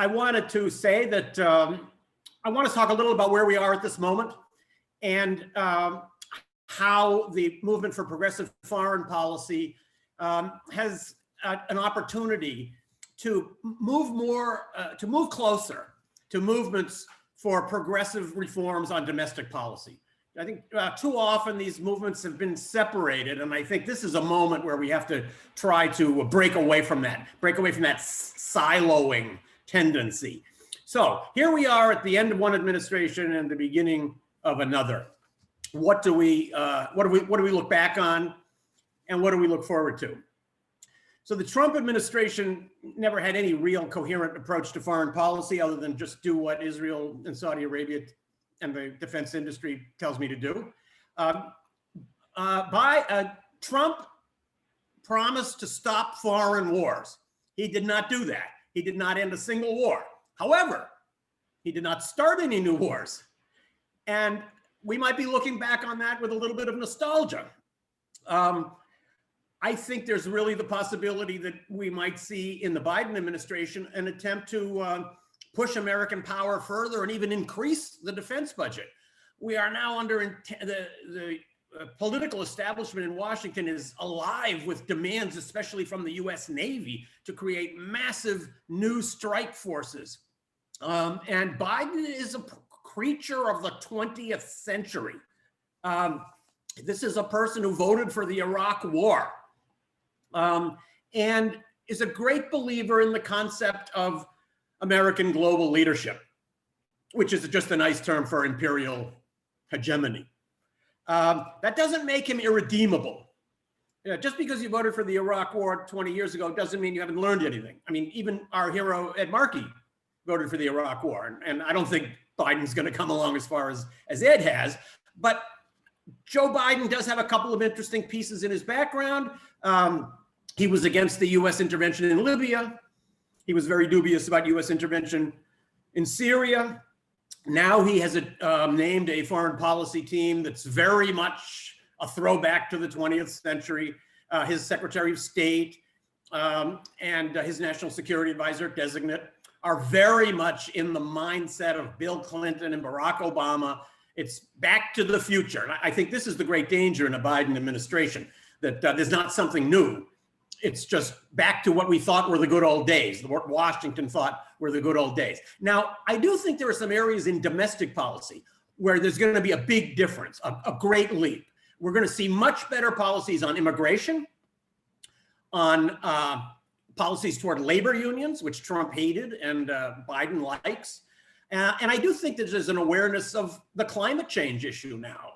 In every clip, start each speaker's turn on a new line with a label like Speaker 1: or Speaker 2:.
Speaker 1: I wanted to say that I want to talk a little about where we are at this moment and how the movement for progressive foreign policy has an opportunity to move closer to movements for progressive reforms on domestic policy. I think too often these movements have been separated, and I think this is a moment where we have to try to break away from that siloing tendency. So here we are at the end of one administration and the beginning of another. What do we look back on, and what do we look forward to? So the Trump administration never had any real coherent approach to foreign policy other than just do what Israel and Saudi Arabia and the defense industry tells me to do. Trump promised to stop foreign wars. He did not do that. He did not end a single war. However, he did not start any new wars. And we might be looking back on that with a little bit of nostalgia. I think there's really the possibility that we might see in the Biden administration an attempt to push American power further and even increase the defense budget. We are now under the political establishment in Washington is alive with demands, especially from the US Navy, to create massive new strike forces. And Biden is a creature of the 20th century. This is a person who voted for the Iraq War and is a great believer in the concept of American global leadership, which is just a nice term for imperial hegemony. That doesn't make him irredeemable. Just because you voted for the Iraq War 20 years ago doesn't mean you haven't learned anything. I mean, even our hero Ed Markey voted for the Iraq War, and I don't think Biden's going to come along as far as Ed has. But Joe Biden does have a couple of interesting pieces in his background. He was against the US intervention in Libya. He was very dubious about US intervention in Syria. Now he has named a foreign policy team that's very much a throwback to the 20th century. His Secretary of State and his National Security Advisor designate are very much in the mindset of Bill Clinton and Barack Obama. It's back to the future. And I think this is the great danger in a Biden administration, that there's not something new. It's just back to what we thought were the good old days, what Washington thought were the good old days. Now, I do think there are some areas in domestic policy where there's going to be a big difference, a great leap. We're going to see much better policies on immigration, on policies toward labor unions, which Trump hated and Biden likes. And I do think that there's an awareness of the climate change issue now.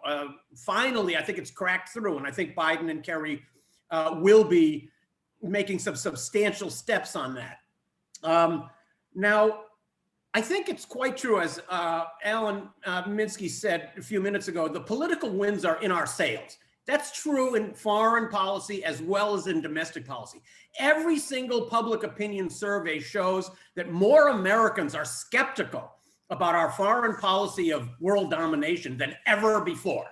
Speaker 1: Finally, I think it's cracked through, and I think Biden and Kerry will be making some substantial steps on that. Now, I think it's quite true, as Alan Minsky said a few minutes ago, the political winds are in our sails. That's true in foreign policy as well as in domestic policy. Every single public opinion survey shows that more Americans are skeptical about our foreign policy of world domination than ever before.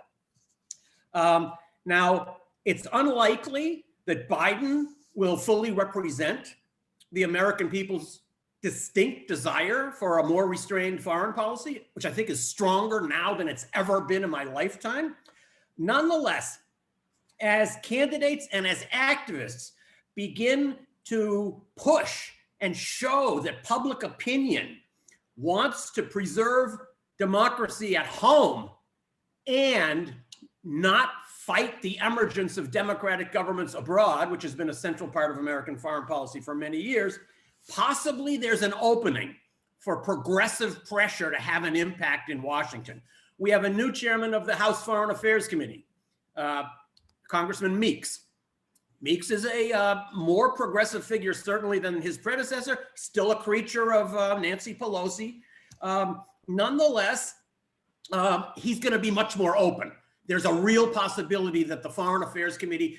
Speaker 1: Now, it's unlikely that Biden will fully represent the American people's distinct desire for a more restrained foreign policy, which I think is stronger now than it's ever been in my lifetime. Nonetheless, as candidates and as activists begin to push and show that public opinion wants to preserve democracy at home and not fight the emergence of democratic governments abroad, which has been a central part of American foreign policy for many years, possibly there's an opening for progressive pressure to have an impact in Washington. We have a new chairman of the House Foreign Affairs Committee, Congressman Meeks. Meeks is a more progressive figure, certainly, than his predecessor, still a creature of Nancy Pelosi. Nonetheless, he's going to be much more open. There's a real possibility that the Foreign Affairs Committee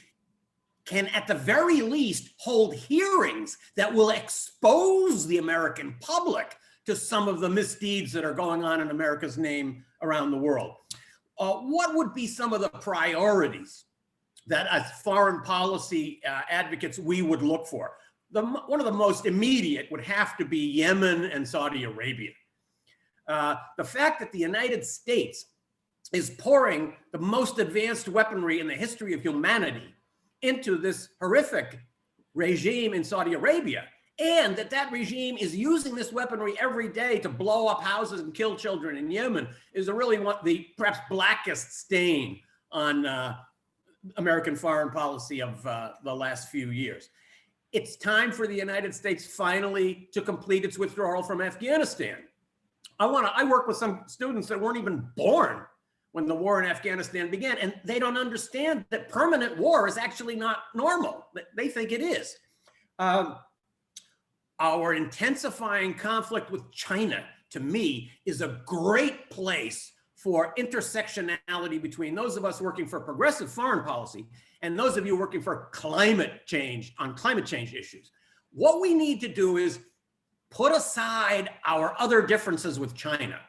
Speaker 1: can, at the very least, hold hearings that will expose the American public to some of the misdeeds that are going on in America's name around the world. What would be some of the priorities that as foreign policy advocates we would look for? one of the most immediate would have to be Yemen and Saudi Arabia. The fact that the United States is pouring the most advanced weaponry in the history of humanity into this horrific regime in Saudi Arabia, and that regime is using this weaponry every day to blow up houses and kill children in Yemen, is really the perhaps blackest stain on American foreign policy of the last few years. It's time for the United States finally to complete its withdrawal from Afghanistan. I work with some students that weren't even born when the war in Afghanistan began, and they don't understand that permanent war is actually not normal. They think it is. Our intensifying conflict with China, to me, is a great place for intersectionality between those of us working for progressive foreign policy and those of you working for climate change, on climate change issues. What we need to do is put aside our other differences with China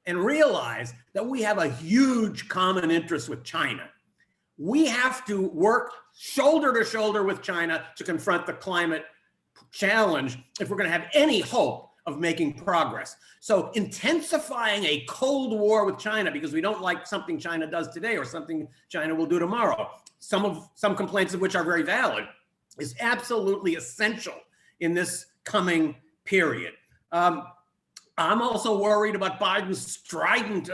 Speaker 1: and realize that we have a huge common interest with China. We have to work shoulder to shoulder with China to confront the climate challenge if we're going to have any hope of making progress. So intensifying a Cold War with China because we don't like something China does today or something China will do tomorrow, some complaints of which are very valid, is absolutely essential in this coming period. I'm also worried about Biden's strident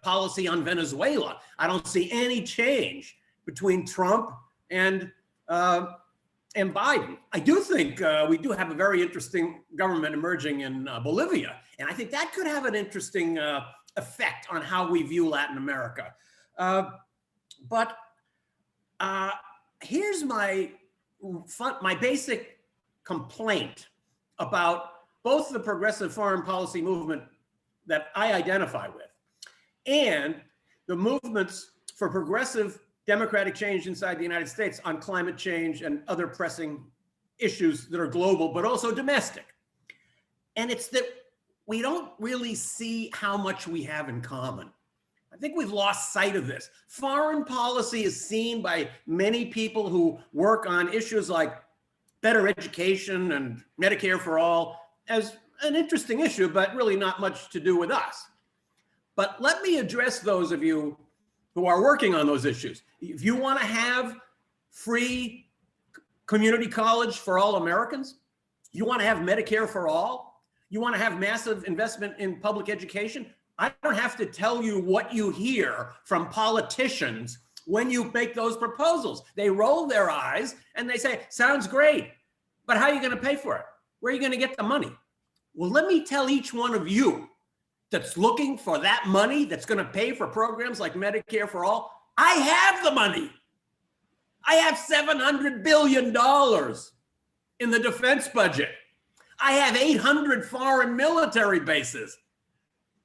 Speaker 1: policy on Venezuela. I don't see any change between Trump and Biden. I do think we do have a very interesting government emerging in Bolivia, and I think that could have an interesting effect on how we view Latin America. But here's my basic complaint about both the progressive foreign policy movement that I identify with and the movements for progressive democratic change inside the United States on climate change and other pressing issues that are global, but also domestic. And it's that we don't really see how much we have in common. I think we've lost sight of this. Foreign policy is seen by many people who work on issues like better education and Medicare for all as an interesting issue, but really not much to do with us. But let me address those of you who are working on those issues. If you want to have free community college for all Americans, you want to have Medicare for all, you want to have massive investment in public education, I don't have to tell you what you hear from politicians when you make those proposals. They roll their eyes and they say, sounds great, but how are you going to pay for it? Where are you going to get the money? Well, let me tell each one of you that's looking for that money that's going to pay for programs like Medicare for all, I have the money. I have $700 billion in the defense budget. I have 800 foreign military bases.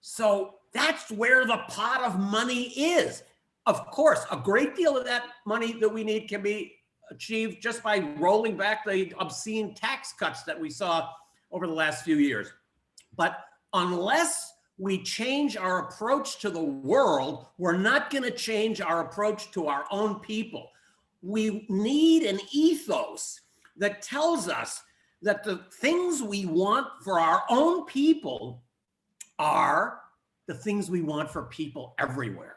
Speaker 1: So that's where the pot of money is. Of course, a great deal of that money that we need can be achieved just by rolling back the obscene tax cuts that we saw over the last few years. But unless we change our approach to the world, we're not going to change our approach to our own people. We need an ethos that tells us that the things we want for our own people are the things we want for people everywhere.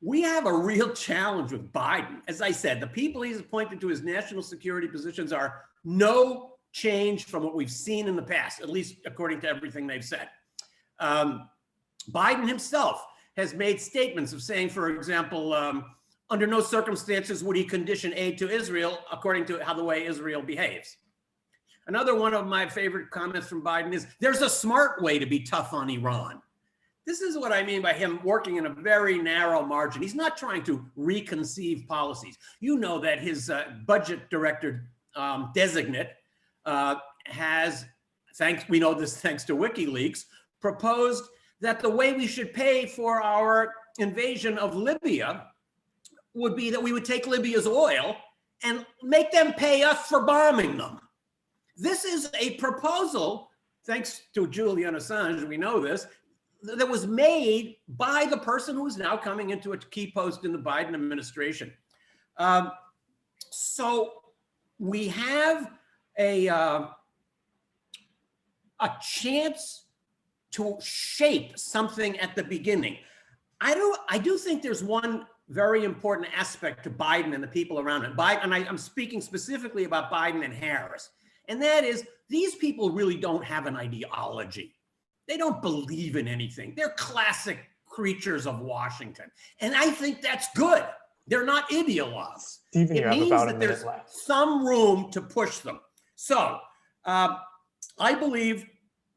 Speaker 1: We have a real challenge with Biden. As I said, the people he's appointed to his national security positions are no change from what we've seen in the past, at least according to everything they've said. Biden himself has made statements of saying, for example, under no circumstances would he condition aid to Israel according to how the way Israel behaves. Another one of my favorite comments from Biden is, there's a smart way to be tough on Iran. This is what I mean by him working in a very narrow margin. He's not trying to reconceive policies. You know that his budget director designate has, we know this thanks to WikiLeaks, proposed that the way we should pay for our invasion of Libya would be that we would take Libya's oil and make them pay us for bombing them. This is a proposal, thanks to Julian Assange, we know this, that was made by the person who is now coming into a key post in the Biden administration. So we have a chance to shape something at the beginning. I do think there's one very important aspect to Biden and the people around him. I'm speaking specifically about Biden and Harris. And that is, these people really don't have an ideology. They don't believe in anything. They're classic creatures of Washington. And I think that's good. They're not ideologues.
Speaker 2: Stephen,
Speaker 1: it means that there's some room to push them. So I believe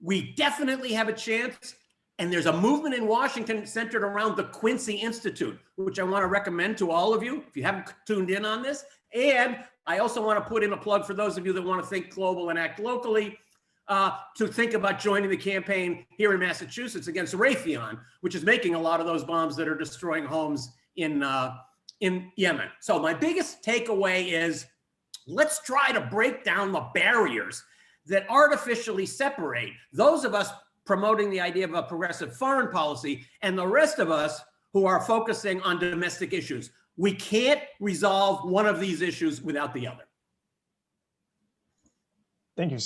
Speaker 1: we definitely have a chance. And there's a movement in Washington centered around the Quincy Institute, which I want to recommend to all of you if you haven't tuned in on this. And I also want to put in a plug for those of you that want to think global and act locally, to think about joining the campaign here in Massachusetts against Raytheon, which is making a lot of those bombs that are destroying homes in Yemen. So my biggest takeaway is, let's try to break down the barriers that artificially separate those of us promoting the idea of a progressive foreign policy and the rest of us who are focusing on domestic issues. We can't resolve one of these issues without the other.
Speaker 2: Thank you.